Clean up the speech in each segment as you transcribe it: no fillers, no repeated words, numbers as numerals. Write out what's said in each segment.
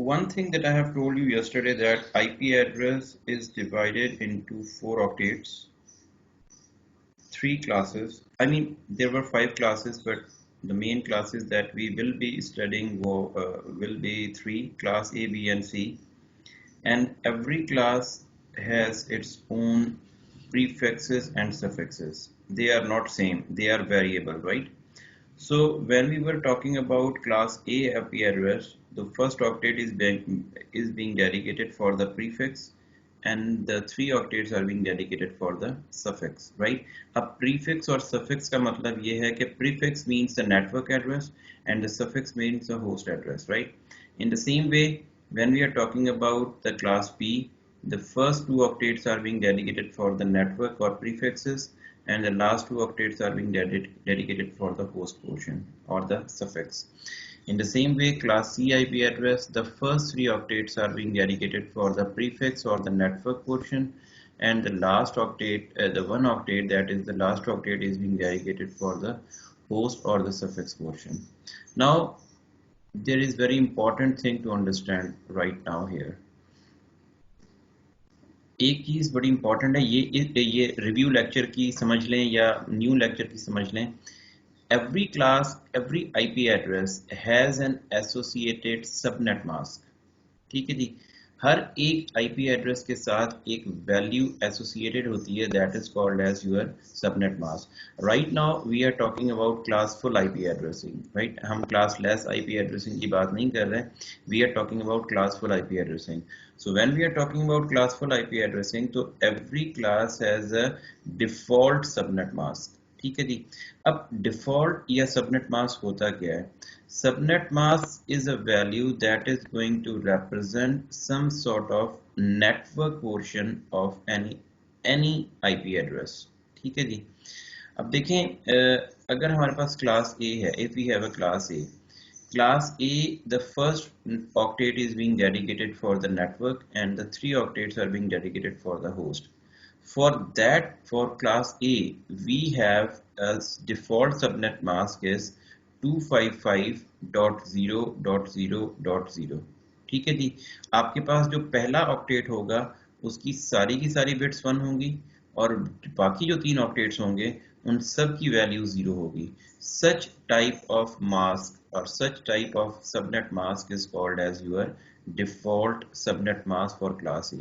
one thing that I have told you yesterday, that IP address is divided into 4 octets, 3 classes. I mean, there were 5 classes, but the main classes that we will be studying will be 3: class A, B, and C. And every class has its own prefixes and suffixes. They are not same, they are variable, right? So when we were talking about class A IP address, the first octet is being dedicated for the prefix, and the 3 octets are being dedicated for the suffix, right? A prefix or suffix का मतलब ये है कि prefix means the network address and the suffix means the host address, right? In the same way, when we are talking about the class B, the first 2 octets are being dedicated for the network or prefixes, and the last 2 octets are being dedicated for the host portion or the suffix. In the same way, class C IP address, the first 3 octets are being dedicated for the prefix or the network portion, and the last octet, the 1 octet, that is the last octet, is being dedicated for the host or the suffix portion. Now, there is very important thing to understand right now here. एक चीज़ बड़ी important है, ये review lecture की समझ लें या new lecture की समझ लें. Every class, every IP address has an associated subnet mask. ठीक है जी. हर एक IP एड्रेस के साथ एक वैल्यू एसोसिएटेड होती है, that is called as your subnet mask. Right now we are talking about classful IP addressing, right? हम classless IP addressing की बात नहीं कर रहे हैं, we are talking about classful IP addressing. So when we are talking about classful IP addressing, तो every class has a default subnet mask. ठीक है जी. अब default या subnet mask होता क्या है? Subnet mask is a value that is going to represent some sort of network portion of any IP address. ठीक है जी. अब देखें, अगर हमारे पास class A है, if we have a class A, Class A, the first octet is being dedicated for the network and the 3 octets are being dedicated for the host. For that, for class A, we have as default subnet mask is 255.0.0.0. ठीक है जी. आपके पास जो पहला octet होगा उसकी की सारी bits 1 होंगी और बाकी जो 3 ऑक्टेट्स होंगे उन सब की वैल्यू 0 होगी. Such type of mask or such type of subnet mask is called as your default subnet mask for class A.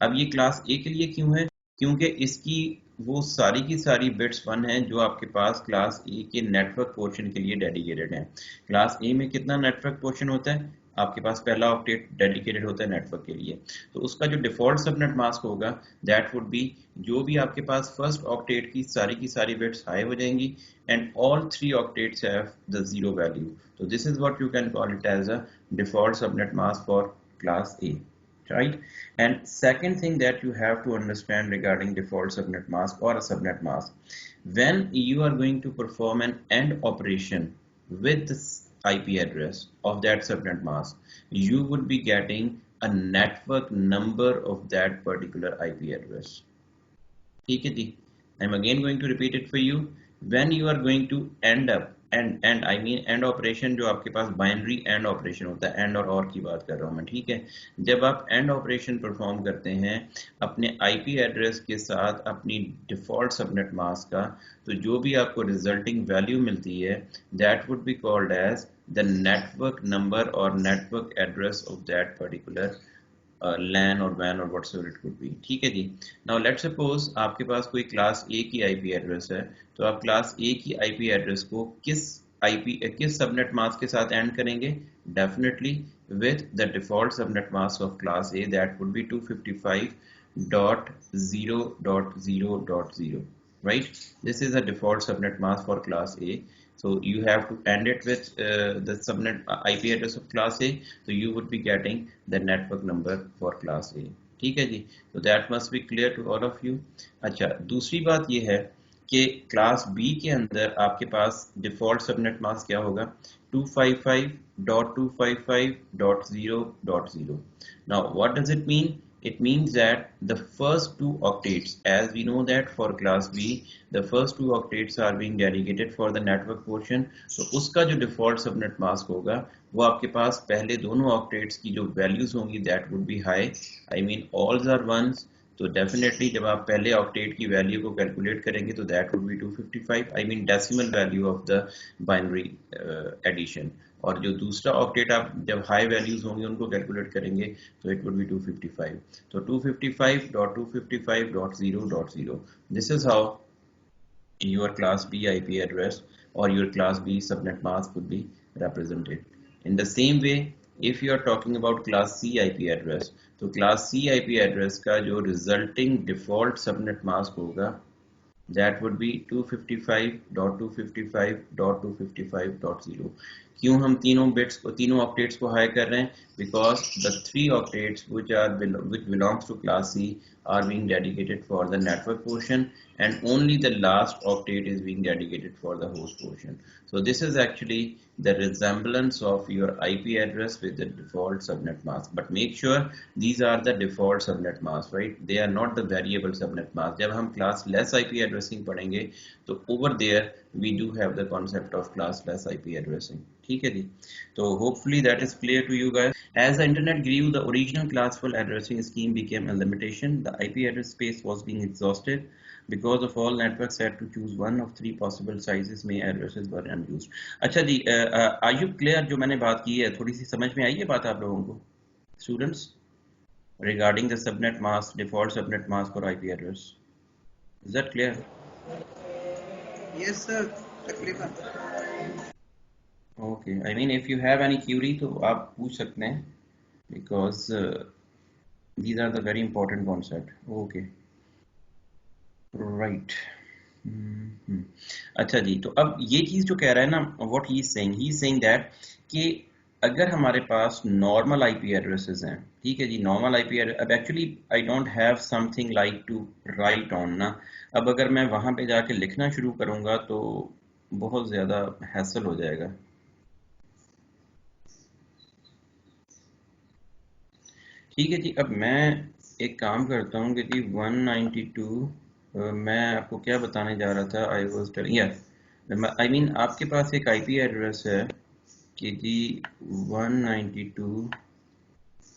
अब ये class A के लिए क्यों है? क्योंकि इसकी वो सारी की सारी बिट्स 1 हैं जो आपके पास क्लास A के नेटवर्क पोर्शन के लिए डेडिकेटेड हैं. क्लास A में कितना नेटवर्क पोर्शन होता है? आपके पास पहला ऑक्टेट डेडिकेटेड होता है नेटवर्क के लिए, तो उसका जो डिफॉल्ट सबनेट मास्क होगा दैट वुड बी, जो भी आपके पास फर्स्ट ऑक्टेट की सारी बिट्स हाई हो जाएंगी and all 3 octets have the 0 value. So this is what you can call it as a default subnet mask for class A, right? And second thing that you have to understand regarding default subnet mask or a subnet mask, when you are going to perform an AND operation with this IP address of that subnet mask, you would be getting a network number of that particular IP address. ठीक है जी. I'm again going to repeat it for you. When you are going to end up and I mean end operation, जो आपके पास binary and operation होता है, and और की बात कर रहा हूँ मैं, ठीक है? जब आप एंड ऑपरेशन परफॉर्म करते हैं अपने IP एड्रेस के साथ अपनी डिफॉल्ट सबनेट मास्क का, तो जो भी आपको रिजल्टिंग वैल्यू मिलती है that would be called as the network number और network address of that particular LAN और WAN और whatsoever it could be. ठीक है जी. Now let's suppose आपके पास कोई क्लास A की IP एड्रेस है, तो आप क्लास A की IP एड्रेस को किस सबनेट मास्क के साथ एंड करेंगे? Definitely with the default subnet mask of class A, that would be 255.0.0.0, right? This is a default subnet mask for class A. So you have to end it with the subnet IP address of class A, so you would be getting the network number for class A. ठीक है जी. So that must be clear to all of you. अच्छा, दूसरी बात ये है कि class B के अंदर आपके पास डिफॉल्ट सबनेट मास्क क्या होगा? 255.255.0.0. Now what does it mean? it means that the first two octets, as we know that for class B the first two octets are being dedicated for the network portion, तो उसका जो default subnet mask होगा वो आपके पास पहले दोनों octets की जो values होंगी that would be high, I mean alls are ones, तो डेफिनेटली जब आप पहले ऑक्टेट की वैल्यू को कैलकुलेट करेंगे तो that would be 255, I mean decimal value of the binary addition, और जो दूसरा ऑक्टेट आप जब हाई वैल्यूज होंगे उनको कैलकुलेट करेंगे तो इट वुड बी 255, तो 255.255.0.0, this is how your class B IP address or your class B subnet mask would be represented. In the same way, if you are talking about class C IP address, तो class C IP address का जो resulting default subnet mask होगा that would be 255.255.255.0. क्यों हम तीनों bits को तीनों octets को हाई कर रहे हैं? Because the three octets which belongs to class C are being dedicated for the network portion and only the last octet is being dedicated for the host portion. So this is actually the resemblance of your IP address with the default subnet mask, but make sure these are the default subnet mask, right? They are not the variable subnet mask. जब हम classless IP addressing पढ़ेंगे तो over there we do have the concept of classless IP addressing. ठीक है जी, तो hopefully that is clear to you guys. As the internet grew, the original classful addressing scheme became a limitation. The IP address space was being exhausted because of all networks had to choose one of three possible sizes में addresses were unused. अच्छा जी, are you clear? जो मैंने बात की है थोड़ी सी समझ में आई है बात आप लोगों को students regarding the subnet mask, default subnet mask or IP address? Is that clear? Yes sir, तकरीबन. Okay, I mean if you have any query तो आप पूछ सकते हैं because these are the very important concept. Okay, right. अच्छा जी, तो अब ये चीज जो कह रहा है ना, what he is saying that कि अगर हमारे पास नॉर्मल आईपी एड्रेसेस हैं, ठीक है जी, नॉर्मल आईपी एड्रेस, अब actually I don't have something like to write on ना, अब अगर मैं वहां पे जाके लिखना शुरू करूंगा तो बहुत ज्यादा हैसल हो जाएगा। ठीक है जी, अब मैं एक काम करता हूँ कि जी 192 मैं आपको क्या बताने जा रहा था, आई वाज टेलिंग या आई मीन आपके पास एक आईपी एड्रेस है कि जी 168.n.1।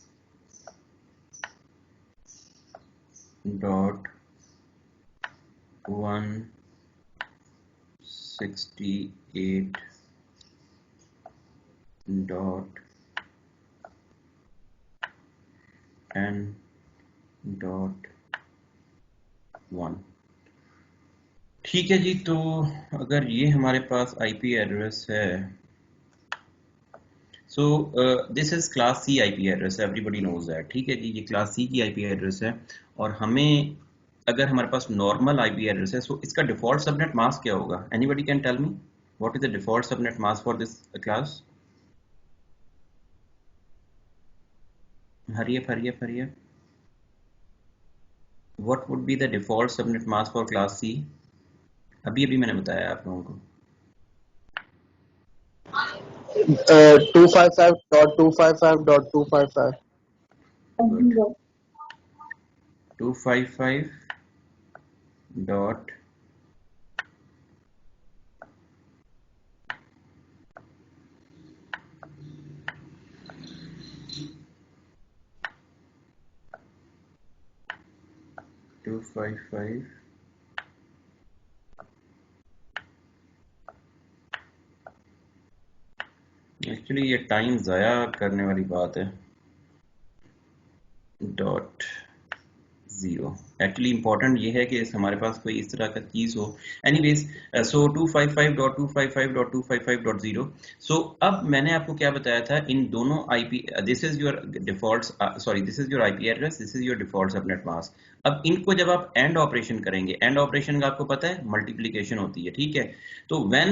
ठीक है जी, तो अगर ये हमारे पास आईपी एड्रेस है, so this is class C IP address, everybody knows that. ठीक है जी, ये क्लास सी की आईपी एड्रेस है, और हमें अगर हमारे पास नॉर्मल आईपी एड्रेस है, सो इसका डिफॉल्ट सबनेट मास्क क्या होगा? Anybody can tell me what is the default subnet mask for this class? Hurry up what would be the default subnet mask for class C? अभी मैंने बताया आप लोगों को 255.255.255. 255 dot एक्चुअली ये टाइम ज़ाया करने वाली बात है। डॉट ज़ीरो एक्चुअली इंपॉर्टेंट ये है कि हमारे पास कोई इस तरह का चीज़ हो। एनीवेज, सो 255.255.255.0। सो अब मैंने आपको क्या बताया था, इन दोनों IP, this is your default, sorry this is your IP address, this is your default subnet mask. अब इनको जब आप एंड ऑपरेशन करेंगे, एंड ऑपरेशन का आपको पता है मल्टीप्लिकेशन होती है, ठीक है? तो when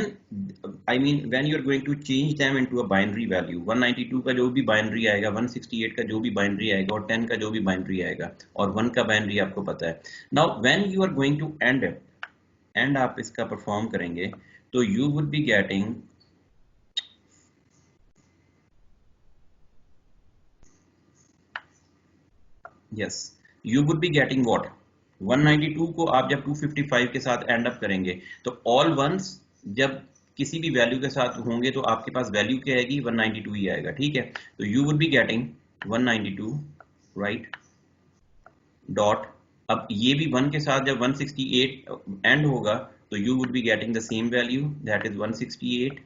when you are going to change them into a binary value, 192 का जो भी बाइनरी आएगा, 168 का जो भी बाइनरी आएगा, और 10 का जो भी बाइनरी आएगा, और 1 का बाइनरी आपको पता है। Now when you are going to and आप इसका परफॉर्म करेंगे तो you would be getting yes, you would be getting what, 192 को आप जब 255 के साथ एंड अप करेंगे तो ऑल वंस जब किसी भी वैल्यू के साथ होंगे तो आपके पास वैल्यू क्या आएगी, 192 ही आएगा, ठीक है। तो you would be getting 192, right, dot, अब ये भी 1 के साथ जब 168 एंड होगा तो you would be getting the same value, that is 168,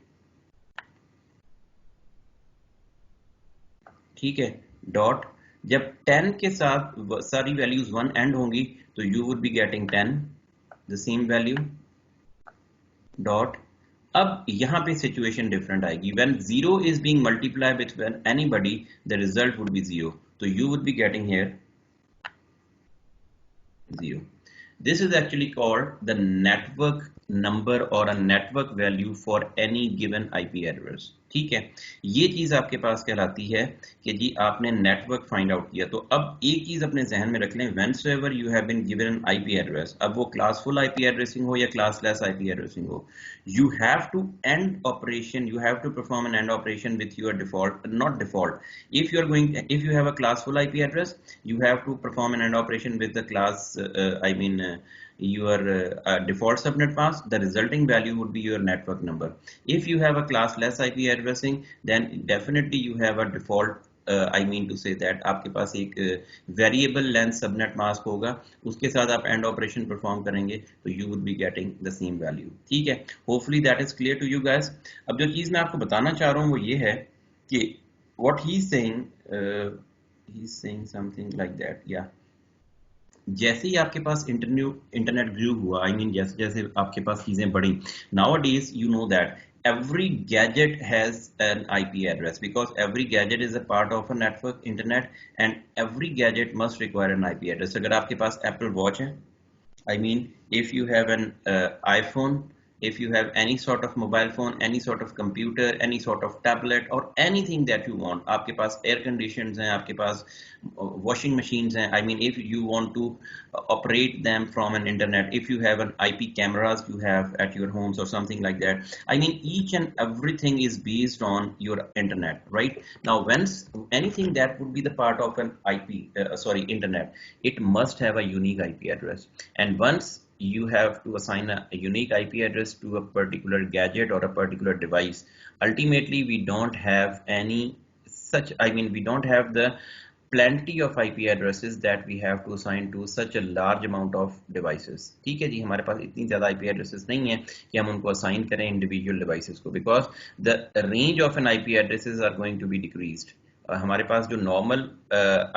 ठीक है, डॉट, जब 10 के साथ सारी वैल्यूज 1 एंड होंगी तो you would be getting 10, the same value, dot. अब यहां पे सिचुएशन डिफरेंट आएगी, when 0 is being multiplied with anybody the result would be 0, तो you would be getting here 0. This is actually called the network number or a network value for any given IP address. ठीक है, ये चीज आपके पास कहलाती है कि जी आपने नेटवर्क फाइंड आउट किया। तो अब एक चीज अपने जहन में रख लें, whensoever you have been given an IP address, अब वो क्लासफुल IP addressing हो या क्लासलेस IP addressing हो, you have to end operation, you have to perform an end operation with your default, not default, if you are going, if you have a classful IP address, you have to perform an end operation with the class your default subnet mask, the resulting value would be your network number. If you have a classless IP addressing, then definitely you have a default I mean to say that आपके पास एक variable length subnet mask होगा, उसके साथ आप and operation perform करेंगे तो you would be getting the same value, ठीक है। Hopefully that is clear to you guys. अब जो चीज मैं आपको बताना चाह रहा हूँ वो ये है कि what he is saying something like that, या जैसे ही आपके पास इंटरनेट ग्रू हुआ, आई मीन जैसे जैसे आपके पास चीजें बढ़ी, nowadays you know that every gadget has an IP address because every gadget is a part of a network internet and every gadget must require an IP address. अगर आपके पास Apple Watch है, I mean if you have an iPhone, if you have any sort of mobile phone, any sort of computer, any sort of tablet or anything that you want, आपके पास air conditions हैं, आपके पास washing machines हैं, I mean if you want to operate them from an internet, if you have an IP cameras you have at your homes or something like that, I mean each and everything is based on your internet, right? Now once anything that would be the part of an internet, it must have a unique IP address, and once you have to assign a unique IP address to a particular gadget or a particular device, ultimately we don't have any such, I mean we don't have the plenty of IP addresses that we have to assign to such a large amount of devices, ठीक है जी, हमारे पास इतनी ज्यादा IP addresses नहीं है कि हम उनको assign करें individual devices को, because the range of an IP addresses are going to be decreased. हमारे पास जो नॉर्मल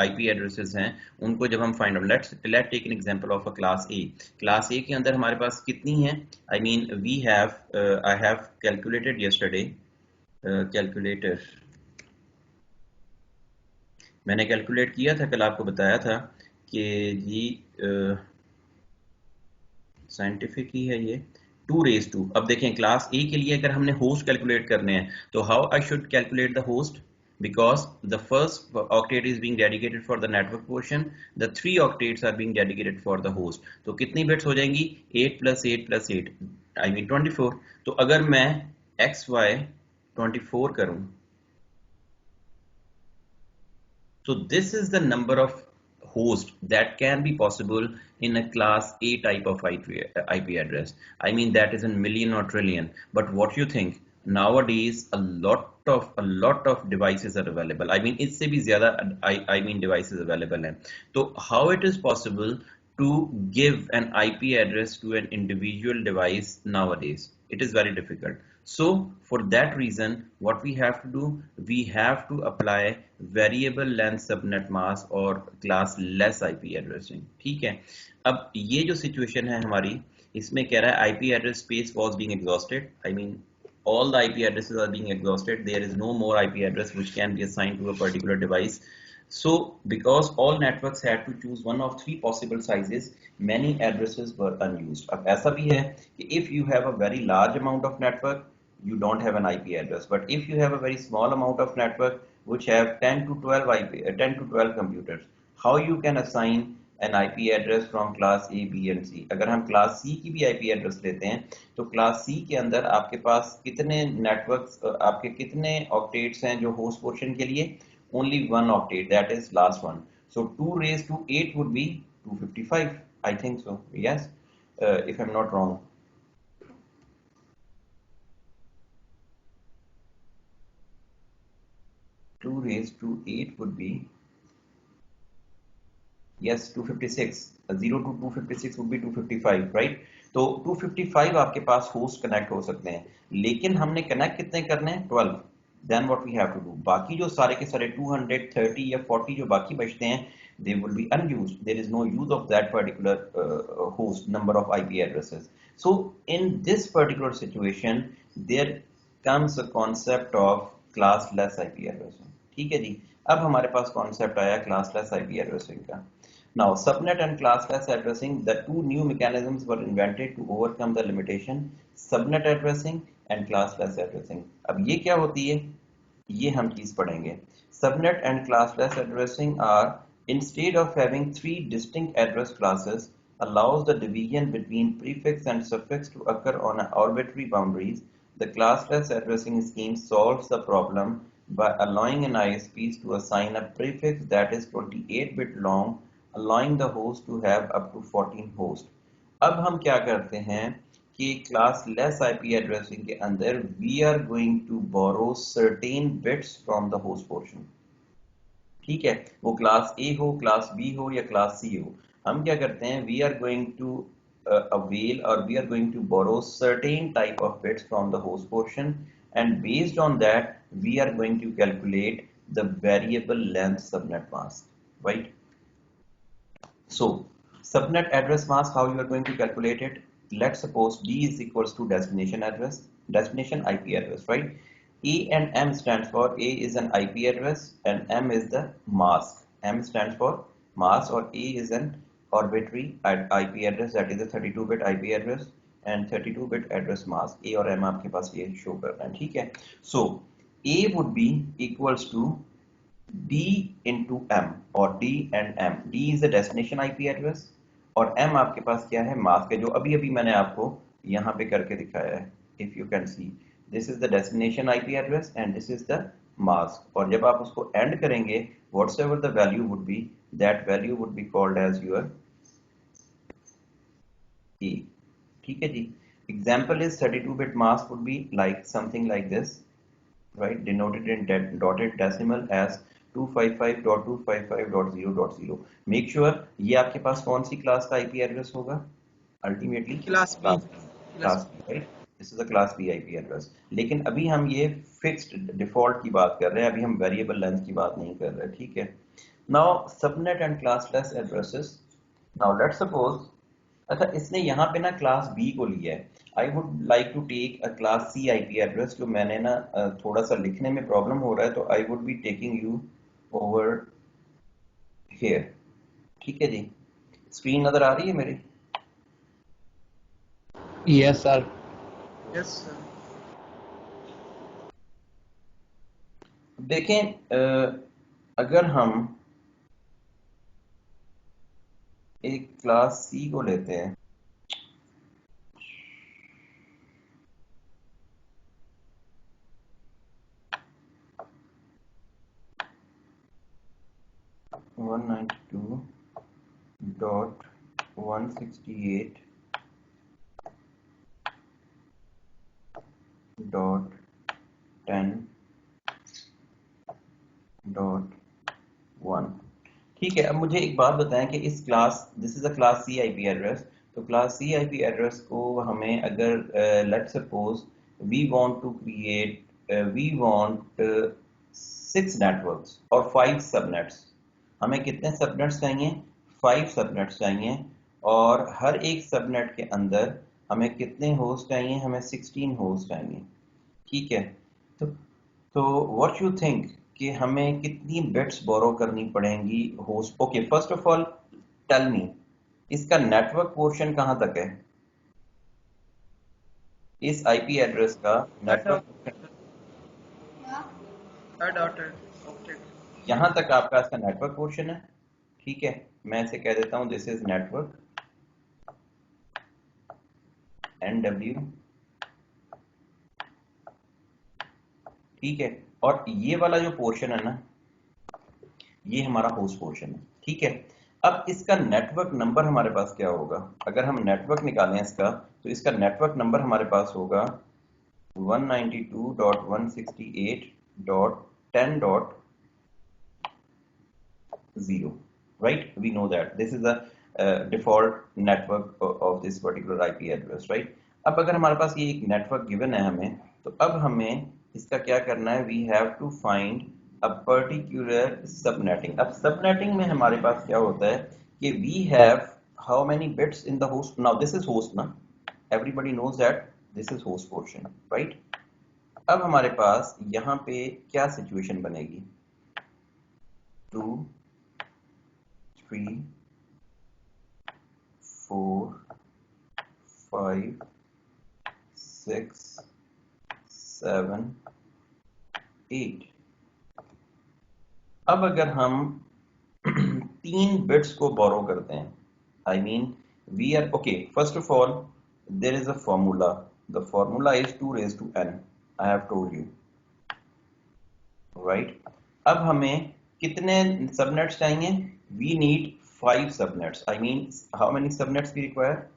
IP एड्रेसेस हैं उनको जब हम find out, let take an example of a class A के अंदर हमारे पास कितनी हैं, I mean we have, I have calculated yesterday, calculator मैंने कैलकुलेट किया था, कल आपको बताया था कि जी साइंटिफिक ही है ये, 2 अब देखें क्लास ए के लिए अगर हमने होस्ट कैलकुलेट करने हैं तो how I should calculate the host, because the first octet is being dedicated for the network portion, the 3 octets are being dedicated for the host. तो कितनी बिट्स हो जाएंगी, 8 + 8 + 8 I mean 24। तो अगर मैं XY 24 करूं so this is the number of host that can be possible in a class A type of IP address. I mean that is in million or trillion, but what you think, nowadays a lot of devices are available, I mean इससे भी ज़्यादा I mean devices available हैं, तो how it is possible to give an IP address to an individual device nowadays? It is very difficult. So for that reason what we have to do, we have to apply variable length subnet mask और classless IP addressing, ठीक है। अब ये जो situation है हमारी, इसमें कह रहा है IP address space was being exhausted, I mean all the IP addresses are being exhausted, there is no more IP address which can be assigned to a particular device. So because all networks had to choose one of 3 possible sizes, many addresses were unused. अब ऐसा भी है कि if you have a very large amount of network, you don't have an IP address, but if you have a very small amount of network which have 10 to 12 computers, how you can assign an IP address from class A, B and C? अगर हम class C की भी IP address लेते हैं तो class C के अंदर आपके पास कितने networks, आपके कितने octets हैं जो host portion के लिए? Only 1 octet, that is last one. So 2 raised to 8 would be 255. I think so. Yes, if I'm not wrong. Two raised to 8 would be, yes, 256. 0 to 256 would be 255, right? तो 255 आपके पास host connect हो सकते हैं, लेकिन हमने connect कितने करने हैं? 12. Then what we have to do, बाकी जो सारे के सारे 230 या 40 जो बाकी बचते हैं, they will be unused. There is no use of that particular host number of IP addresses. So in this particular situation, there comes a concept of classless IP addressing. ठीक है जी, अब हमारे पास कॉन्सेप्ट आया classless IP addressing का. Now, subnet and classless addressing, the two new mechanisms were invented to overcome the limitation, subnet addressing and classless addressing. अब ये क्या होती है, ये हम चीज पढ़ेंगे. Subnet and classless addressing are, instead of having three distinct address classes, allows the division between prefix and suffix to occur on arbitrary boundaries. The classless addressing scheme solves the problem by allowing an ISPs to assign a prefix that is 28-bit long, allowing the host to have up to 14 hosts. अब हम क्या करते हैं कि classless IP addressing के अंदर we are going to borrow certain bits from the host portion. ठीक है, वो क्लास A हो, क्लास B हो या क्लास C हो, हम क्या करते हैं, we are going to avail or we are going to borrow certain type of bits from the host portion, and based on that we are going to calculate the variable length subnet mask, right? So subnet address mask, how you are going to calculate it? Let's suppose D is equals to destination address, destination IP address, right? A and M stands for, A is an IP address and M is the mask. M stands for mask or A is an arbitrary IP address, that is a 32-bit IP address and 32-bit address mask. A और M आपके पास ये show कर रहे हैं, ठीक है? So A would be equals to D into M or D and M. D is the destination IP address और M आपके पास क्या है, mask है, जो अभी अभी मैंने आपको यहाँ पे करके दिखाया है. If you can see, this is the destination IP address and this is the mask. और जब आप उसको end करेंगे, whatsoever the value would be, that value would be called as your A. ठीक है जी. Example is 32-bit mask would be like something like this, right? Denoted in dotted decimal as 255.255.0.0. Make sure ये आपके पास कौन सी class का IP address होगा? Ultimately class B. Class B, right? This is a class B IP address. लेकिन अभी हम ये फिक्स्ड डिफॉल्ट की बात कर रहे हैं, अभी हम वेरिएबल लेंथ की बात नहीं कर रहे, ठीक है? Now subnet and classless addresses. Now let's suppose, अच्छा इसने यहाँ पे ना क्लास B को लिया है. I would like to take a class C IP address, जो मैंने ना थोड़ा सा लिखने में प्रॉब्लम हो रहा है, तो I would be taking you over here. ठीक है जी, स्क्रीन नजर आ रही है मेरी? Yes, sir. Yes sir. देखें, अगर हम एक क्लास C को लेते हैं, वन 192.168.10.1. ठीक है, अब मुझे एक बात बताएं कि इस class, this is a class C IP address, तो क्लास C IP एड्रेस को हमें अगर let's suppose we want to create, we want 6 networks और 5 सबनेट्स. हमें कितने सबनेट्स चाहिए? 5 सबनेट्स चाहिए. और हर एक सबनेट के अंदर हमें कितने होस्ट चाहिए? हमें 16 होस्ट चाहिए, ठीक है? तो व्हाट यू थिंक कि हमें कितनी बिट्स बोरो करनी पड़ेंगी host? Okay, first of all tell me, इसका नेटवर्क पोर्शन कहां तक है? इस आईपी एड्रेस का नेटवर्क यहां तक आपका इसका नेटवर्क पोर्शन है, ठीक है? मैं इसे कह देता हूं दिस इज नेटवर्क NW, ठीक है? और ये वाला जो पोर्शन है ना, ये हमारा होस्ट पोर्शन है, ठीक है। अब इसका नेटवर्क नंबर हमारे पास क्या होगा? अगर हम नेटवर्क निकालें इसका, तो इसका नेटवर्क नंबर हमारे पास होगा 192.168.10.0, right? We know that this is a default network of this particular IP address, right? अब अगर हमारे पास ये एक नेटवर्क गिवन है हमें, तो अब हमें इसका क्या करना है? We have to find a particular subnetting. अब सबनेटिंग में हमारे पास क्या होता है कि we have how many bits in the host. Now this is host ना, everybody knows that this is host portion, right? अब हमारे पास यहाँ पे क्या सिचुएशन बनेगी? 2 3 4 5 6 7 8। अब अगर हम 3 बिट्स को बोरो करते हैं, I mean we are okay, first of all there is a formula, the formula is 2 raised to n, I have told you, right? अब हमें कितने सबनेट्स चाहिए? We need 5 subnets, I mean how many subnets we require?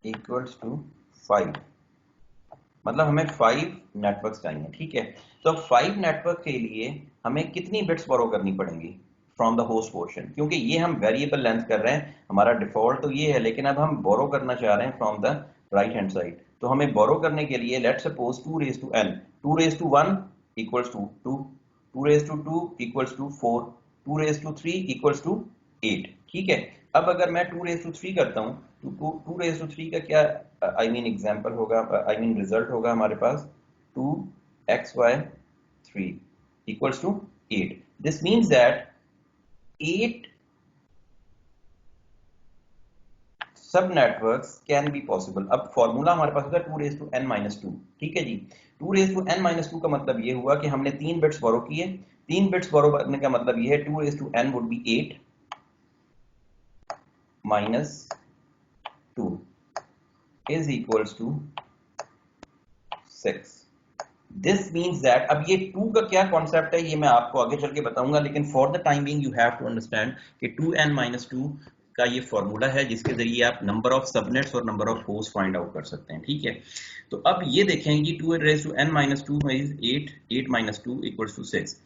Equals to 5, मतलब हमें 5 networks चाहिए, ठीक है? तो 5 नेटवर्क के लिए हमें कितनी बिट्स बोरो करनी पड़ेंगी फ्रॉम द होस्ट पोर्शन? क्योंकि ये हम वेरिएबल लेंथ कर रहे हैं, हमारा डिफॉल्ट तो ये है, लेकिन अब हम बोरो करना चाह रहे हैं from the right hand side. तो हमें बोरो करने के लिए let's suppose 2 raised to n, 2 raised to 1 equals to 2, 2 raised to 2 equals to 4, 2 raised to 3 equals to 8, ठीक है? अब अगर मैं 2 raised to 3 करता हूं, तो 2 raised to 3 का क्या आई मीन एग्जांपल होगा, आई मीन रिजल्ट होगा हमारे पास 2xy3 equals to 8। This means that 8 subnetworks can be possible. अब फॉर्मूला हमारे पास होगा 2 raised to n minus 2, ठीक है जी? 2 raised to n minus 2 का मतलब ये हुआ कि हमने 3 बिट्स बोरो किए। 3 बिट्स बोरो करने का मतलब ये है 2 raised to n would be 8 minus 2 is equals to 6। This means that, अब ये 2 का क्या कॉन्सेप्ट है ये मैं आपको आगे चल के बताऊंगा, लेकिन for the time being you have to understand कि 2n-2 का ये फॉर्मूला है जिसके जरिए आप नंबर ऑफ सबनेट्स और number of host find out कर सकते हैं, ठीक है? तो अब ये देखें कि 2 raised to n-2 is 8, 8 minus 2 equals to 6।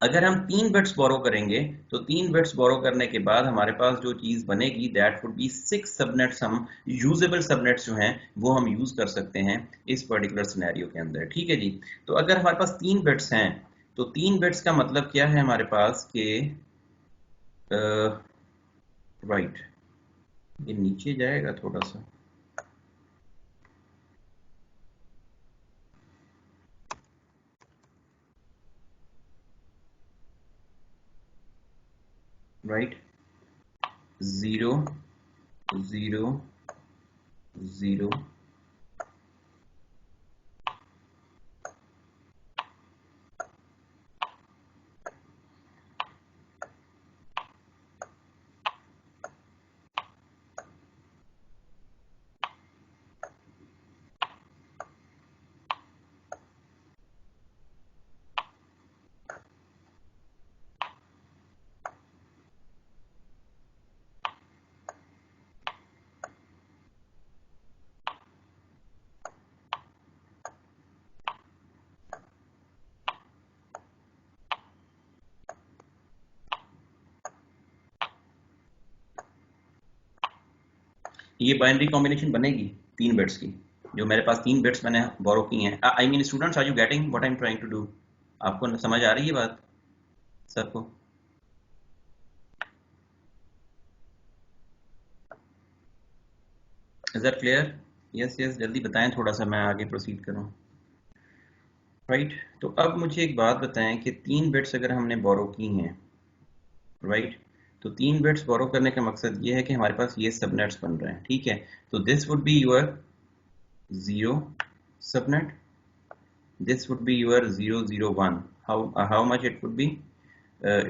अगर हम 3 बिट्स बोरो करेंगे, तो 3 बिट्स बोरो करने के बाद हमारे पास जो चीज बनेगी दैट वुड बी 6 सबनेट्स। हम यूजेबल सबनेट्स जो हैं वो हम यूज कर सकते हैं इस पर्टिकुलर सिनेरियो के अंदर, ठीक है जी? तो अगर हमारे पास 3 बिट्स हैं, तो 3 बिट्स का मतलब क्या है हमारे पास के राइट, ये नीचे जाएगा थोड़ा सा, राइट? 0 0 0 ये बाइनरी कॉम्बिनेशन बनेगी 3 बिट्स की, जो मेरे पास 3 बिट्स मैंने बोरो की हैं। I mean students, are you getting what I am trying to do? आपको समझ आ रही है बात सबको? Is that clear? Yes yes, जल्दी बताएं थोड़ा सा, मैं आगे प्रोसीड करूं, राइट? तो अब मुझे एक बात बताएं कि 3 बिट्स अगर हमने बोरो की हैं, राइट, तो 3 बिट्स बोरो करने का मकसद ये है कि हमारे पास ये सबनेट्स बन रहे हैं, ठीक है? तो this would be your 0 subnet, this would be your 0 0 1, how much it would be?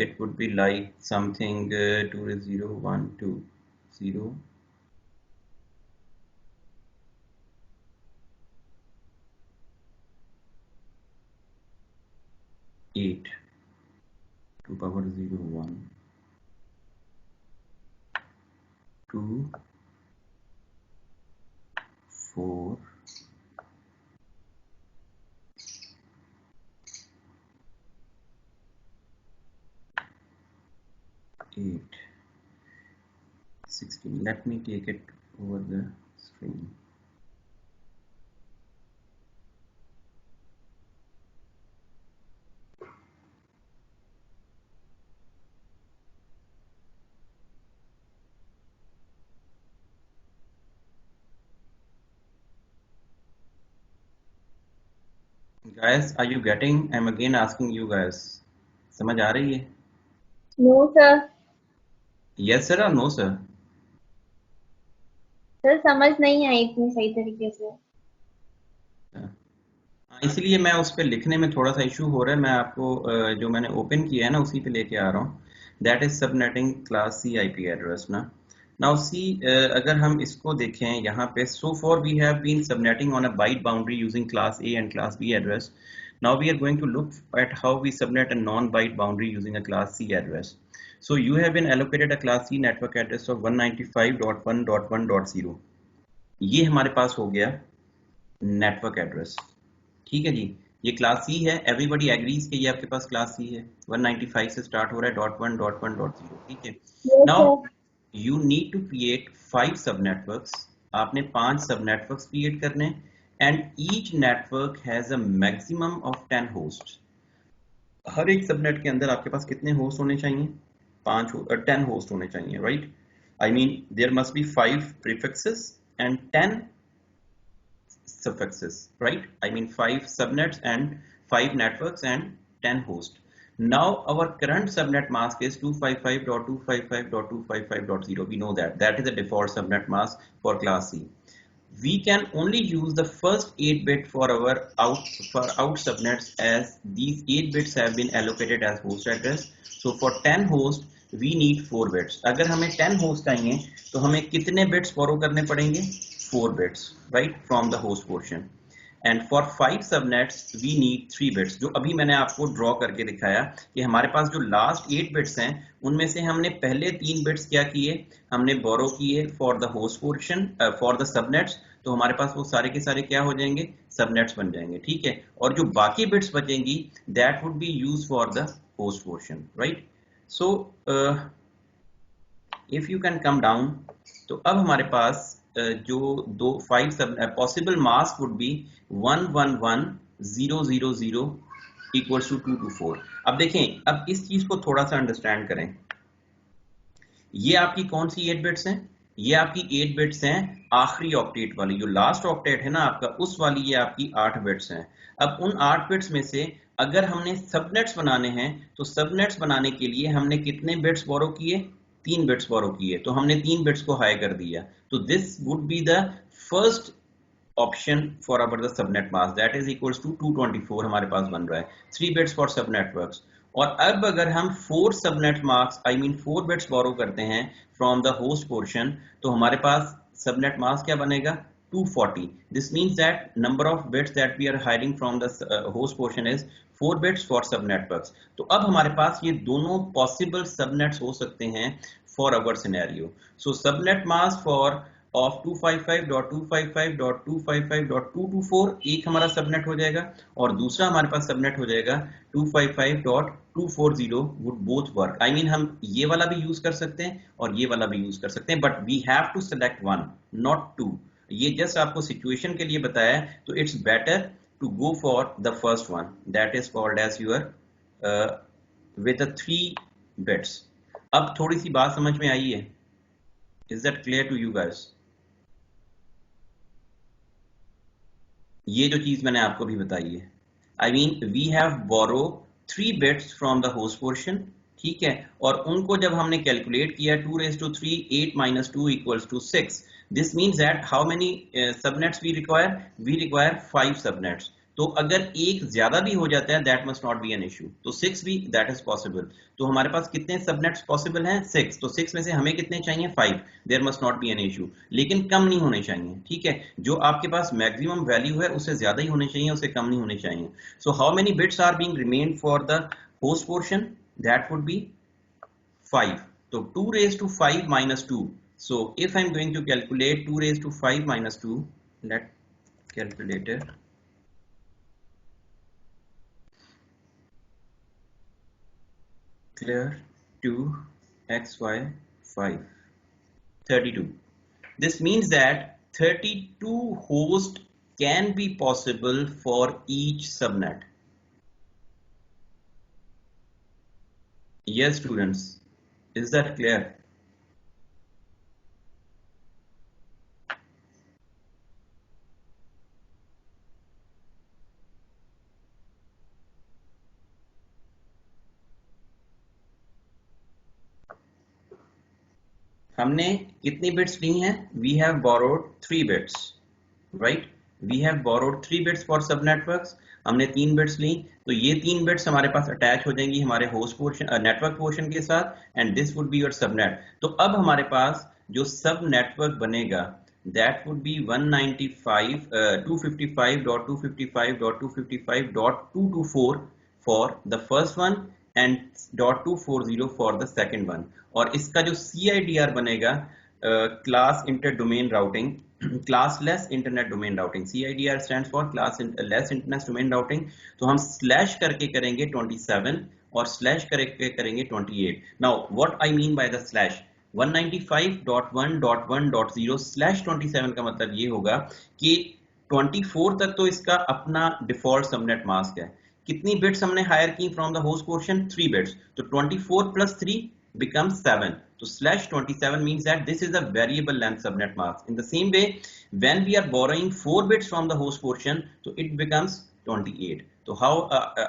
It would be like something 2 is 0 1 2 0 8 2 power 0 1 2 4 8 16. Let me take it over the screen. Guys, are you getting? I'm again asking you guys. समझ आ रही है? No sir. Yes sir or no sir? Sir समझ नहीं आई इतनी सही तरीके से। इसलिए मैं उस पर लिखने में थोड़ा सा इशू हो रहा है। मैं आपको जो मैंने ओपन किया है ना उसी पे लेके आ रहा हूँ। That is subnetting class C IP address ना। नाउ सी अगर हम इसको देखें यहाँ पे, so for we have been subnetting on a byte boundary using class A and class B address. Now we are going to look at how we subnet a non-byte boundary using a class C address. So you have been allocated a class C network address of 195.1.1.0. ये हमारे पास हो गया network address, ठीक है जी। ये class C है, everybody agrees कि ये आपके पास क्लास सी है। 195 से स्टार्ट हो रहा है .1.1.0, ठीक है। Now you need to create 5 sub networks. आपने 5 सब नेटवर्क्स क्रिएट करने, and each network has a maximum of 10 host. हर एक सबनेट के अंदर आपके पास कितने होस्ट होने चाहिए? 10 होस्ट होने चाहिए, right? I mean there must be 5 prefixes and 10 suffixes, right? I mean 5 subnets and 5 networks and 10 hosts. Now our current subnet mask is 255.255.255.0. We know that is the default subnet mask for class C. We can only use the first 8 bit for our out subnets, as these 8 bits have been allocated as host address. So for 10 hosts we need 4 bits. अगर हमें 10 host चाहिए तो हमें कितने bits बोरो करने पड़ेंगे? 4 bits, right, from the host portion. And for 5 subnets we need 3 bits. जो अभी मैंने आपको ड्रॉ करके दिखाया कि हमारे पास जो लास्ट 8 बिट्स हैं उनमें से हमने पहले 3 बिट्स क्या किए? हमने बोरो किए for the host portion, for the subnets. तो हमारे पास वो सारे के सारे क्या हो जाएंगे? सबनेट्स बन जाएंगे, ठीक है। और जो बाकी बिट्स बचेंगी that would be use for the host portion, right? So if you can come down, तो अब हमारे पास जो 5 sub possible mask would be 111.0.0.0 equals to 224। अब देखें, अब इस चीज को थोड़ा सा अंडरस्टैंड करें। ये आपकी कौन सी 8 बिट्स हैं? ये आपकी 8 बिट्स हैं आखिरी ऑक्टेट वाली, जो लास्ट ऑक्टेट है ना आपका, उस वाली ये आपकी 8 बिट्स हैं। अब उन 8 बिट्स में से अगर हमने सबनेट्स बनाने हैं तो सबनेट्स बनाने के लिए हमने कितने बिट्स बोरो किए? 3 बिट्स बोरो किए, तो हमने 3 बिट्स को हाई कर दिया। तो this would be the first option for our the subnet mask, that is equals to 224 हमारे पास बन रहा है। 3 बिट्स फॉर सब नेटवर्क्स। और अब अगर हम 4 subnet mask, I mean 4 bits borrow करते हैं फ्रॉम द होस्ट पोर्शन, तो हमारे पास सबनेट मास्क क्या बनेगा? 240. This means that number of bits that we are hiding from the host portion is 4 bits for sub networks. तो अब हमारे पास ये दोनों possible subnets हो सकते हैं for our scenario. So subnet mask for of 255.255.255.224 एक हमारा सबनेट हो जाएगा, और दूसरा हमारे पास सबनेट हो जाएगा 255.240 would both work. I mean हम ये वाला भी यूज कर सकते हैं और ये वाला भी यूज कर सकते हैं, but we have to select one, not two. ये जस्ट आपको सिचुएशन के लिए बताया है, तो it's better to go for the first one, that is called as your with 3 bits. अब थोड़ी सी बात समझ में आई है? Is that clear to you guys? ये जो चीज मैंने आपको भी बताई है, I mean we have borrow 3 bits from the host portion, ठीक है, और उनको जब हमने कैलकुलेट किया 2 raised to 3, 8 minus 2 equals to 6. This means that how many subnets we require? We require 5 subnets. तो तो अगर एक ज्यादा भी हो जाता है that must not be an issue. तो 6 भी दैट इज पॉसिबल। तो हमारे पास कितने सबनेट्स पॉसिबल हैं? 6। तो 6 में से हमें कितने चाहिए? 5। There must not be an issue, लेकिन कम नहीं होने चाहिए, ठीक है? जो आपके पास मैक्सिमम वैल्यू है उससे ज्यादा ही होने चाहिए, उससे कम नहीं होने चाहिए। So how many bits are being remain for the host portion? That would be 5. So 2 raised to 5 minus 2. So if I'm going to calculate 2 raised to 5 minus 2, let calculator. Clear 2xy 5 32. This means that 32 hosts can be possible for each subnet. Yes, students. Is that clear? हमने कितनी bits ली हैं? We have borrowed 3 bits, right? We have borrowed 3 bits for sub networks. हमने 3 bits ली, तो ये 3 bits हमारे पास attach हो जाएंगी हमारे होस्ट पोर्शन नेटवर्क पोर्शन के साथ, and this would be your subnet. तो अब हमारे पास जो सब नेटवर्क बनेगा that would be 255.255.255.254 for the first one and .240 for the second one। और इसका जो CIDR बनेगा class inter domain routing, classless internet domain routing, CIDR stands for classless internet domain routing. तो हम स्लैश करके करेंगे 27 और स्लैश करके करेंगे 28। Now what I mean by the slash? 195.1.1.0/27 का मतलब ये होगा कि 24 तक तो इसका अपना डिफॉल्ट सबनेट मास्क है। कितनी बिट्स हमने हायर की from the host portion? 3 bits. तो 24 plus 3 becomes 7. So /27 means that this is a variable length subnet mask. In the same way, when we are borrowing 4 bits from the host portion, so it becomes 28. तो how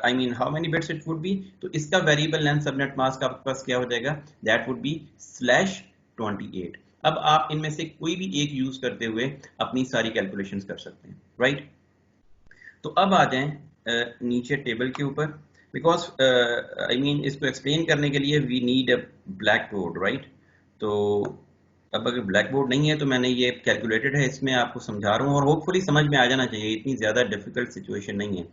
I mean how many bits it would be? तो इसका variable length subnet mask आपके पास क्या हो जाएगा? That would be /28. अब आप इनमें से कोई भी एक यूज करते हुए अपनी सारी कैलकुलेशंस कर सकते हैं, राइट? तो अब आ जाएं नीचे टेबल के ऊपर, बिकॉज आई मीन इसको एक्सप्लेन करने के लिए we need a blackboard, right? तो अब अगर ब्लैक बोर्ड नहीं है तो मैंने ये कैलकुलेटेड है, इसमें आपको समझा रहा हूँ और होपफुली समझ में आ जाना चाहिए, इतनी ज़्यादा डिफिकल्ट सिचुएशन नहीं है।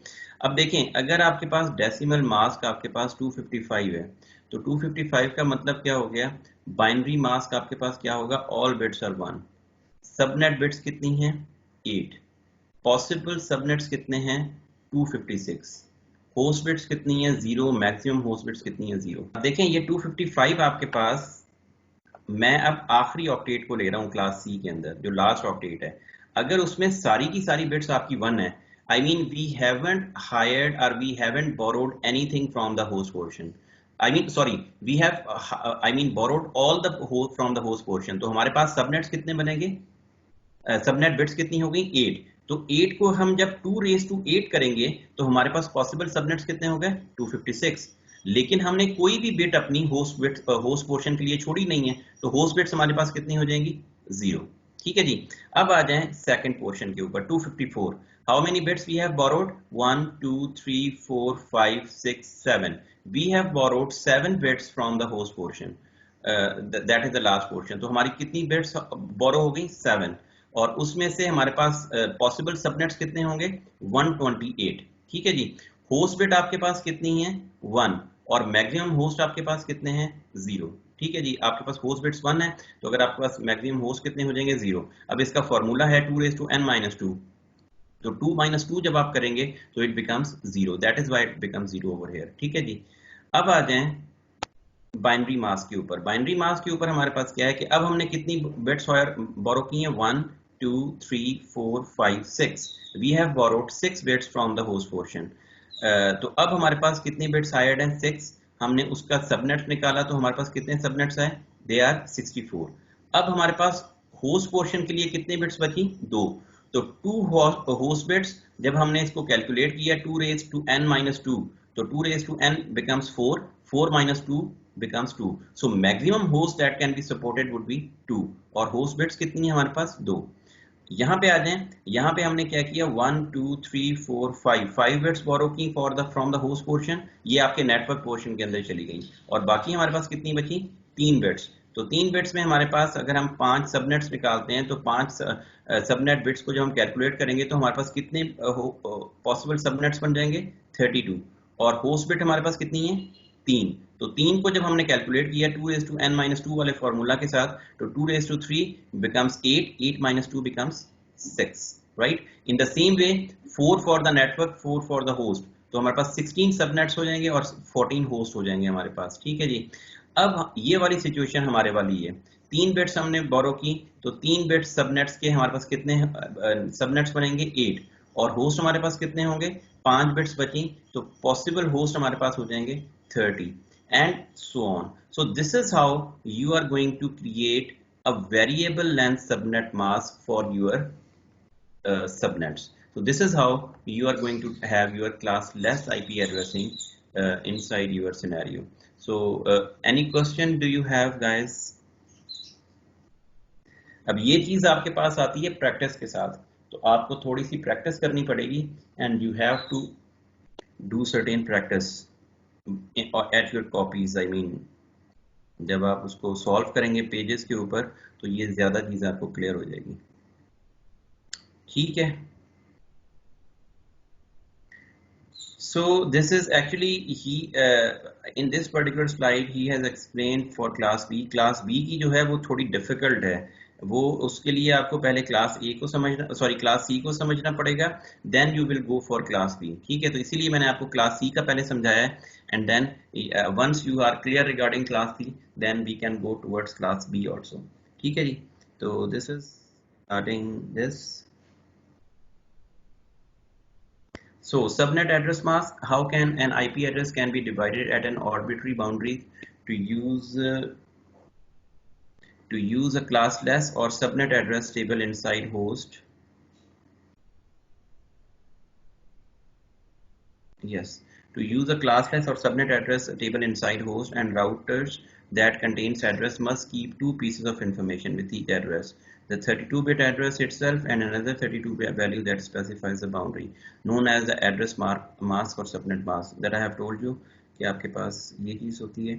अब देखें, अगर आपके पास डेसिमल मास्क आपके पास 255 है, तो 255 का मतलब क्या हो गया? बाइनरी मास्क आपके पास क्या होगा? All bits are 1। Subnet bits कितनी हैं? 8। पॉसिबल सबनेट्स कितने हैं? 256। होस्ट बिट्स कितनी है? 0। मैक्सिमम होस्ट बिट्स कितनी है? 0। अब देखें ये 255 आपके पास, मैं अब आखिरी ऑक्टेट को ले रहा हूं क्लास सी के अंदर, जो लास्ट ऑक्टेट है। अगर उसमें सारी की सारी बिट्स आपकी 1 है, I mean we haven't hired or we haven't borrowed anything from the host portion, I mean sorry we have borrowed all the from the host portion. तो हमारे पास सबनेट्स कितने बनेंगे? सबनेट बिट्स कितनी हो गई? 8। तो 8 को हम जब 2 raised to 8 करेंगे तो हमारे पास पॉसिबल सबनेट्स कितने हो गए? 256। लेकिन हमने कोई भी बिट अपनी होस्ट पोर्शन के लिए छोड़ी नहीं है, तो होस्ट बिट्स हमारे पास कितनी हो जाएंगी? 0। ठीक है जी। अब आ जाएं सेकंड पोर्शन के ऊपर, 254। How many bits we have borrowed? 1 2 3 4 5 6 7। We have borrowed 7 bits from the host portion, that is the last portion. तो हमारी कितनी बिट्स बोरो हो गई? 7। और उसमें से हमारे पास पॉसिबल सबनेट्स कितने होंगे? 128। ठीक है जी। होस्ट बिट आपके पास कितनी है? 1। और मैक्सिमम होस्ट आपके पास कितने हैं? 0। ठीक है जी। आपके पास होस्ट बिट्स 1 है, तो अगर आपके पास मैक्सिमम होस्ट कितने हो जाएंगे? 0। अब इसका फॉर्मूला है 2 raised to n - 2। तो 2 - 2 जब आप करेंगे तो it becomes 0, that is why it becomes 0 over here. ठीक है जी। अब आ जाएं बाइनरी मास्क के ऊपर। बाइनरी मास्क के ऊपर हमारे पास क्या है कि अब हमने कितनी बिट्स बोरो की हैं? 1 2 3 4 5 6। We have borrowed 6 bits from the host portion. तो अब हमारे पास कितनी बिट्स हायर्ड हैं? 6। हमने उसका सबनेट निकाला तो हमारे पास कितने सबनेट्स आए? They are 64। अब हमारे पास होस्ट पोर्शन के लिए कितनी बिट्स बची? 2। तो 2 होस्ट बिट्स जब हमने इसको कैलकुलेट किया 2 raised to n - 2, तो 2 raised to n becomes 4, 4 - 2 becomes 2. So maximum host that can be supported would be 2। और होस्ट बिट्स कितनी है हमारे पास? 2। यहाँ पे आ जाएं, यहाँ पे हमने क्या किया 1 2 3 4 5 बिट्स बोरो की for the from the host portion, ये आपके नेटवर्क पोर्शन के अंदर चली गई, और बाकी हमारे पास कितनी बची 3 बिट्स। तो 3 बिट्स में हमारे पास अगर हम 5 सबनेट्स निकालते हैं तो 5 सबनेट बिट्स को जब हम कैलकुलेट करेंगे तो हमारे पास कितने पॉसिबल सबनेट्स बन जाएंगे 32, और होस्ट बिट हमारे पास कितनी है 3। तो 3 को जब हमने कैलकुलेट किया 2n-2 वाले फॉर्मूला के साथ, तो 2^3 becomes 8, 8 - 2 becomes 6, right? In the same way 4 for the network, 4 for the host, तो हमारे पास 16 सबनेट्स हो जाएंगे और 14 होस्ट हो जाएंगे हमारे पास, ठीक है जी। अब ये वाली सिचुएशन हमारे वाली है, 3 बिट्स हमने बोरो की, तो 3 बिट्स सबनेट्स के हमारे पास कितने सबनेट्स बनेंगे 8, और होस्ट हमारे पास कितने होंगे 5 बिट्स बची, तो पॉसिबल होस्ट हमारे पास हो जाएंगे 30, and so on. So this is how you are going to create a variable length subnet mask for your subnets. So this is how you are going to have your classless IP addressing inside your scenario. So any question do you have, guys? अब ये चीज आपके पास आती है practice के साथ, तो आपको थोड़ी सी प्रैक्टिस करनी पड़ेगी, and you have to do certain practice at your copies. I mean, जब आप उसको सॉल्व करेंगे पेजेस के ऊपर तो ये ज्यादा चीज आपको क्लियर हो जाएगी, ठीक है। So this is actually he in this particular slide he has explained for class B. class B की जो है वो थोड़ी डिफिकल्ट है, वो उसके लिए आपको पहले क्लास ए को समझना, सॉरी क्लास सी को समझना पड़ेगा, then you will go for class B, ठीक है। तो इसीलिए मैंने आपको क्लास सी का पहले समझाया है, and then once you are clear regarding class C then we can go towards class B also, ठीक है जी। तो this is starting this. So subnet address mask, how can an IP address can be divided at an arbitrary boundary to use a classless or subnet address table inside host? Yes, to use a classless or subnet address table inside host, and routers that contains address must keep two pieces of information with each address, the 32-bit address itself and another 32-bit value that specifies the boundary, known as the address mask or subnet mask that I have told you कि आपके पास ये चीज होती है।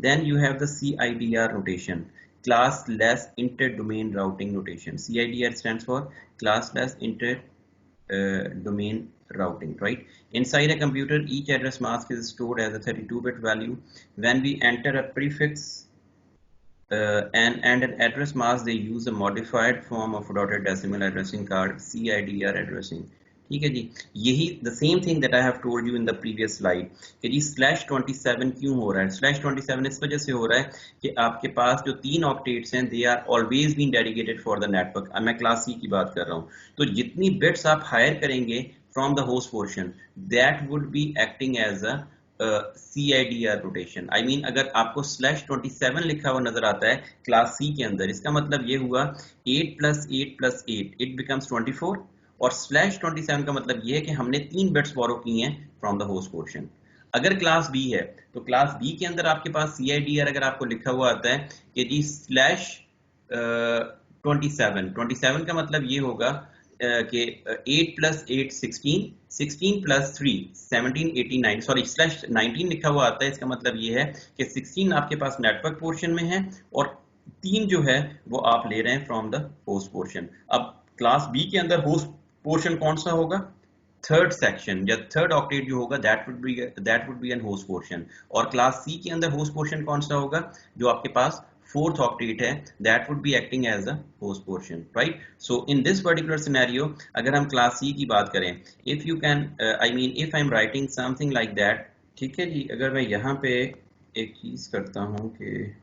Then you have the CIDR notation, classless inter-domain routing notation. CIDR stands for classless inter-domain routing, right? Inside a computer, each address mask is stored as a 32-bit value. When we enter a prefix and an address mask, they use a modified form of dotted decimal addressing called CIDR addressing. ठीक है जी, यही the same thing that I have told you in the previous slide कि जी /27 क्यों हो रहा है। /27 इस वजह से हो रहा है कि आपके पास जो 3 ऑक्टेट्स हैं they are always been dedicated for the network। अब मैं क्लास सी की बात कर रहा हूँ, तो जितनी बिट्स आप हायर करेंगे from the host portion that would be acting as a CIDR rotation। I mean अगर आपको /27 लिखा हुआ नजर आता है क्लास सी के अंदर, इसका मतलब ये हुआ 8 + 8 + 8 it becomes 24, और /27 का मतलब ये है कि हमने 3 बिट्स बोरो की हैं फ्रॉम द होस्ट पोर्शन। अगर क्लास बी है तो क्लास बी के अंदर आपके पास CIDR अगर आपको लिखा हुआ आता है कि जी /27 का मतलब ये होगा कि 8 + 8 16, 16 + 3 17 89, सॉरी /19 लिखा हुआ आता है, इसका मतलब ये है कि 16 आपके पास नेटवर्क पोर्शन में है और 3 जो है वो आप ले रहे हैं फ्रॉम द होस्ट पोर्शन। अब क्लास बी के अंदर होस्ट पोर्शन कौन सा होगा, थर्ड सेक्शन या थर्ड ऑक्टेट जो होगा that would be an host portion, और क्लास सी के अंदर होस्ट पोर्शन कौन सा होगा जो आपके पास फोर्थ ऑक्टेट है, that would be acting as a host portion, right. So in this particular scenario अगर हम क्लास सी की बात करें, if you can I mean if I am writing something like that, ठीक है जी, अगर मैं यहाँ पे एक चीज करता हूँ कि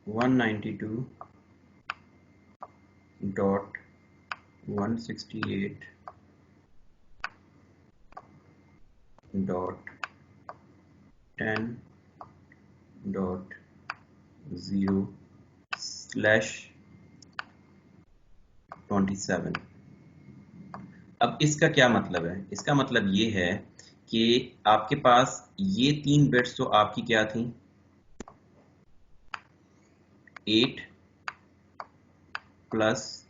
192.168.10/27। अब इसका क्या मतलब है, इसका मतलब ये है कि आपके पास ये 3 बिट्स तो आपकी क्या थी 8 प्लस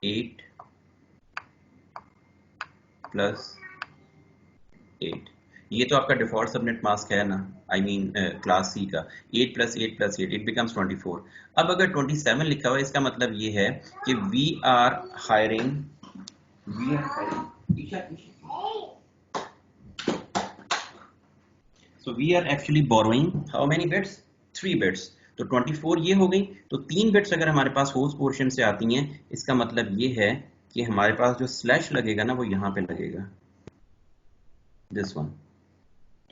8 प्लस 8, ये तो आपका डिफॉल्ट सबनेट मास्क है ना, आई मीन क्लास सी का। 8 प्लस 8 प्लस 8, इट बिकम्स 24। अब अगर 27 लिखा हुआ है, इसका मतलब ये है कि we are hiring so we are actually borrowing how many bits? 3 bits। तो 24 ये हो गई। तो 3 बिट्स अगर हमारे पास होस्ट पोर्शन से आती हैं, इसका मतलब ये है कि हमारे पास जो स्लैश लगेगा ना वो यहाँ पे लगेगा, दिस वन।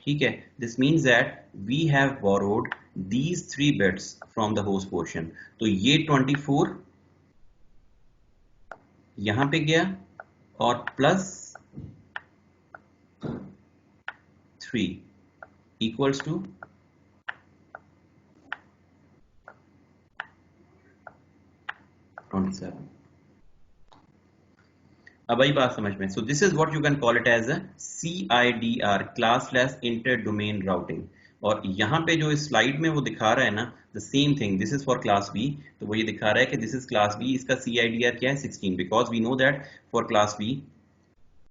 ठीक है, this means that we have borrowed these 3 bits from the host portion. तो ये 24 यहां पे गया और प्लस 3 इक्वल्स टू 27। अब आई बात समझ में। So this is what you can call it as a CIDR, classless inter domain routing. और यहाँ पे जो इस स्लाइड में वो दिखा रहा है ना, the same thing, this is for class B। तो वो ये दिखा रहा है कि दिस इज क्लास B, इसका CIDR क्या है? 16, because we know that for class B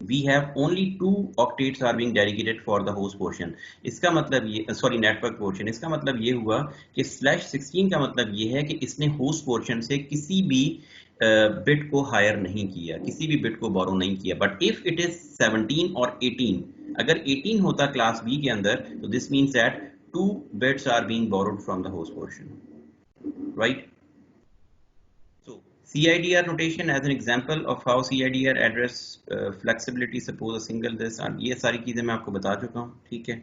we have only 2 octets are being dedicated for the host portion। इसका मतलब ये, सॉरी, नेटवर्क पोर्शन। इसका मतलब ये हुआ कि /16 का मतलब ये है कि इसने होस्ट पोर्शन से किसी भी बिट को हायर नहीं किया, किसी भी बिट को बोरो नहीं किया। बट इफ इट इज 17 और 18, अगर 18 होता क्लास B के अंदर, तो this means that 2 bits are being borrowed from the host portion, right? CIDR notation as an example of how CIDR address flexibility, suppose a single this, और ये सारी चीजें मैं आपको बता चुका हूँ। ठीक है,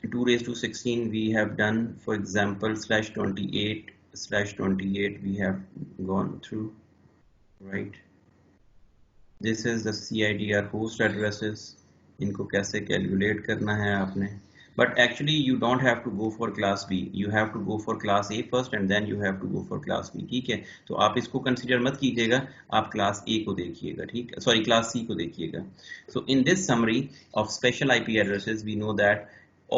2 raised to 16 we have done, for example /28 we have gone through, right? This is the CIDR host addresses, इनको कैसे कैलकुलेट करना है आपने। But actually you don't have to go for class B, you have to go for class A first and then you have to go for class B। ठीक है, तो आप इसको कंसीडर मत कीजिएगा, आप क्लास A को देखिएगा, ठीक है, सॉरी क्लास C को देखिएगा। So in this summary of special IP addresses we know that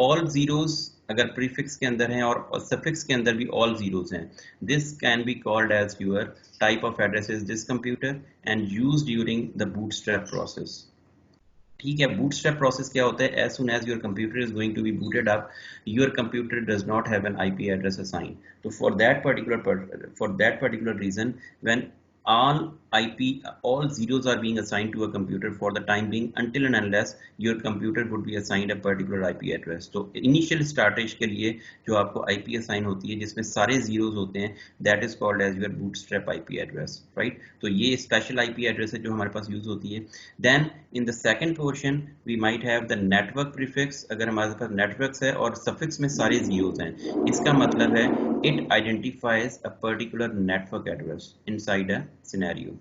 all zeros अगर प्रीफिक्स के अंदर हैं और सफिक्स के अंदर भी all zeros हैं, this can be called as your type of addresses this computer and used during the bootstrap process। ठीक है, बूटस्ट्रैप प्रोसेस क्या होता है? As soon as your computer is going to be booted up, your computer does not have an IP address assign. तो for that particular reason, when all zeros are being assigned to a computer for the time being until and unless your computer would be assigned a particular IP address। तो initial startage के लिए जो आपको IP assign होती है जिसमें सारे zeros होते हैं, that is called as your bootstrap IP address, right? तो ये special IP address है जो हमारे पास use होती है। Then in the second portion we might have the network prefix। अगर हमारे पास networks है और suffix में सारे zeros हैं, इसका मतलब है it identifies a particular network address inside a scenario।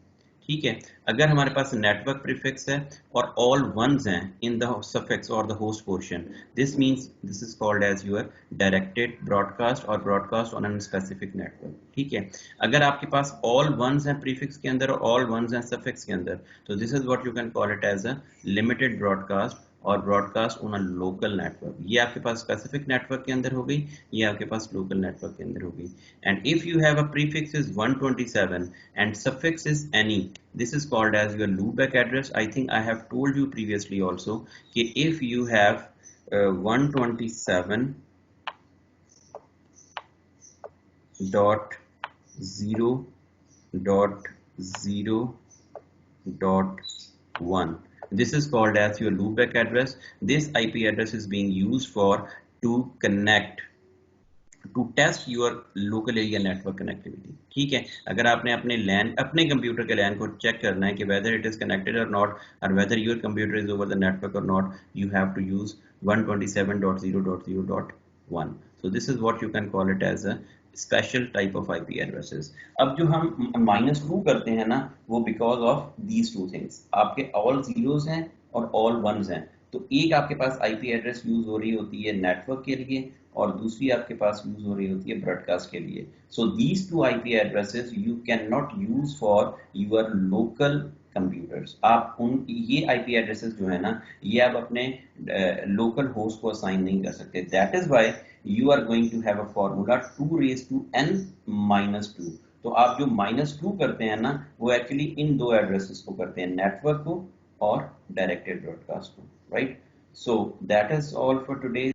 ठीक है, अगर हमारे पास नेटवर्क प्रीफिक्स है और ऑल वंस हैं इन द सफिक्स और the host portion, this means this is called as your directed broadcast or broadcast on an specific network. ठीक है, अगर आपके पास ऑल वंस हैं प्रीफिक्स के अंदर और ऑल वंस हैं सफिक्स के अंदर, तो this is what you can call it as a limited broadcast or broadcast on a local network. ये आपके पास स्पेसिफिक नेटवर्क के अंदर हो गई, ये आपके पास लोकल नेटवर्क के अंदर हो गई। And if you have a prefix is 127 and suffix is any, this is called as your loopback address। I think I have told you previously also कि if you have 127 dot 0 dot 0 dot 1, this is called as your loopback address। This IP address is being used for to connect to test your local area network connectivity। ठीक है, अगर आपने अपने LAN, अपने computer के LAN को check करना है कि whether it is connected or not or whether your computer is over the network or not, you have to use 127.0.0.1। so this is what you can call it as a special type of IP addresses। अब जो हम -2 करते हैं ना, वो because of these two things, आपके all zeros हैं और all ones हैं। तो एक आपके पास IP एड्रेस यूज हो रही होती है नेटवर्क के लिए और दूसरी आपके पास यूज हो रही होती है ब्रॉडकास्ट के लिए। So these two IP addresses you can not use for your local computers. आप उन ये आईपी एड्रेसेस जो है ना, ये आप अपने लोकल होस्ट को असाइन नहीं कर सकते। That is why you are going to have a formula 2n-2। तो आप जो -2 करते हैं ना, वो एक्चुअली इन दो एड्रेसेस को करते हैं, नेटवर्क को और डायरेक्टेड ब्रॉडकास्ट को, right? So that is all for today.